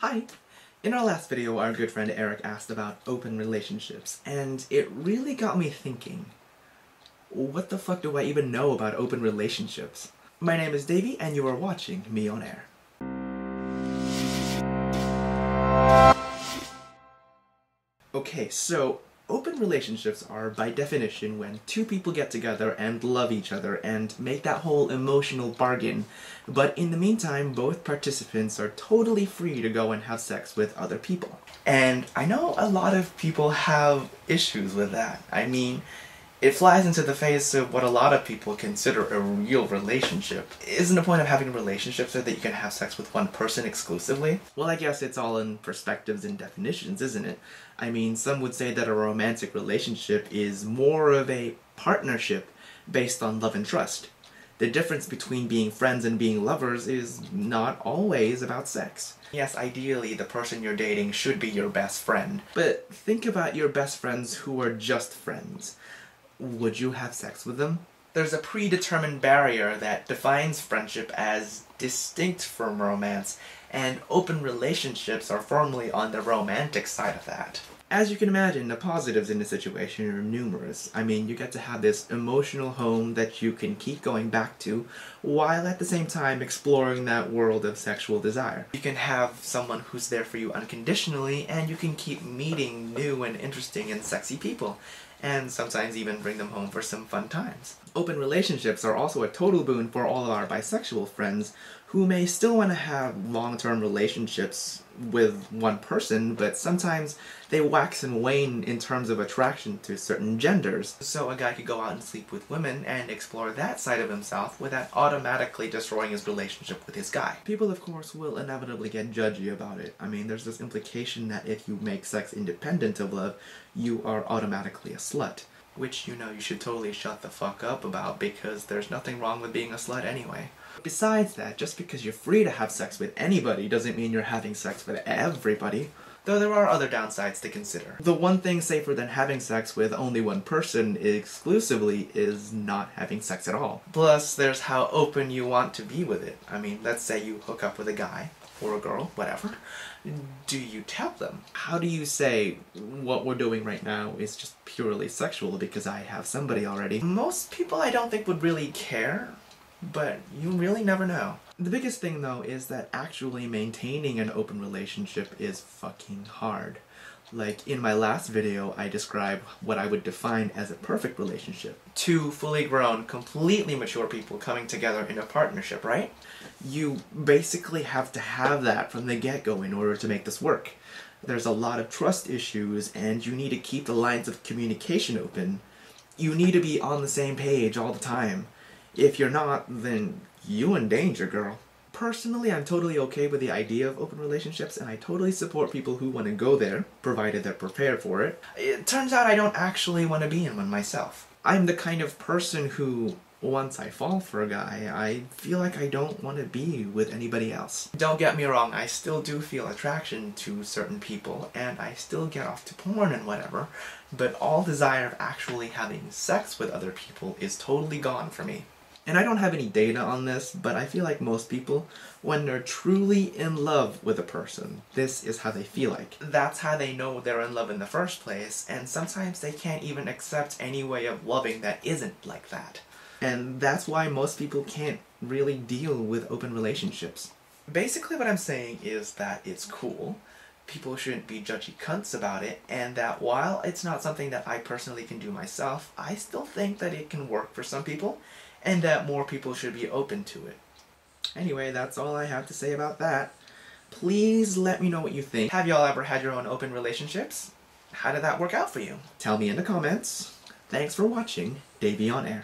Hi! In our last video, our good friend Eric asked about open relationships, and it really got me thinking, what the fuck do I even know about open relationships? My name is Davey, and you are watching Me on Air. Okay, so open relationships are, by definition, when two people get together and love each other and make that whole emotional bargain, but in the meantime, both participants are totally free to go and have sex with other people. And I know a lot of people have issues with that. I mean, it flies into the face of what a lot of people consider a real relationship. Isn't the point of having a relationship so that you can have sex with one person exclusively? Well, I guess it's all in perspectives and definitions, isn't it? I mean, some would say that a romantic relationship is more of a partnership based on love and trust. The difference between being friends and being lovers is not always about sex. Yes, ideally, the person you're dating should be your best friend. But think about your best friends who are just friends. Would you have sex with them? There's a predetermined barrier that defines friendship as distinct from romance, and open relationships are firmly on the romantic side of that. As you can imagine, the positives in the situation are numerous. I mean, you get to have this emotional home that you can keep going back to, while at the same time exploring that world of sexual desire. You can have someone who's there for you unconditionally, and you can keep meeting new and interesting and sexy people, and sometimes even bring them home for some fun times. Open relationships are also a total boon for all of our bisexual friends who may still want to have long-term relationships with one person, but sometimes they wax and wane in terms of attraction to certain genders. So a guy could go out and sleep with women and explore that side of himself without automatically destroying his relationship with his guy. People, of course, will inevitably get judgy about it. I mean, there's this implication that if you make sex independent of love, you are automatically a slut. Which, you know, you should totally shut the fuck up about, because there's nothing wrong with being a slut anyway. Besides that, just because you're free to have sex with anybody doesn't mean you're having sex with everybody. Though there are other downsides to consider. The one thing safer than having sex with only one person exclusively is not having sex at all. Plus, there's how open you want to be with it. I mean, let's say you hook up with a guy, or a girl, whatever. Do you tell them? How do you say, what we're doing right now is just purely sexual because I have somebody already? Most people I don't think would really care, but you really never know. The biggest thing though is that actually maintaining an open relationship is fucking hard. Like, in my last video, I described what I would define as a perfect relationship. Two fully grown, completely mature people coming together in a partnership, right? You basically have to have that from the get-go in order to make this work. There's a lot of trust issues, and you need to keep the lines of communication open. You need to be on the same page all the time. If you're not, then you in danger, girl. Personally, I'm totally okay with the idea of open relationships, and I totally support people who want to go there, provided they're prepared for it. It turns out I don't actually want to be in one myself. I'm the kind of person who, once I fall for a guy, I feel like I don't want to be with anybody else. Don't get me wrong, I still do feel attraction to certain people, and I still get off to porn and whatever, but all desire of actually having sex with other people is totally gone for me. And I don't have any data on this, but I feel like most people, when they're truly in love with a person, this is how they feel like. That's how they know they're in love in the first place, and sometimes they can't even accept any way of loving that isn't like that. And that's why most people can't really deal with open relationships. Basically what I'm saying is that it's cool, people shouldn't be judgy cunts about it, and that while it's not something that I personally can do myself, I still think that it can work for some people, and that more people should be open to it. Anyway, that's all I have to say about that. Please let me know what you think. Have y'all ever had your own open relationships? How did that work out for you? Tell me in the comments. Thanks for watching Davey on Air.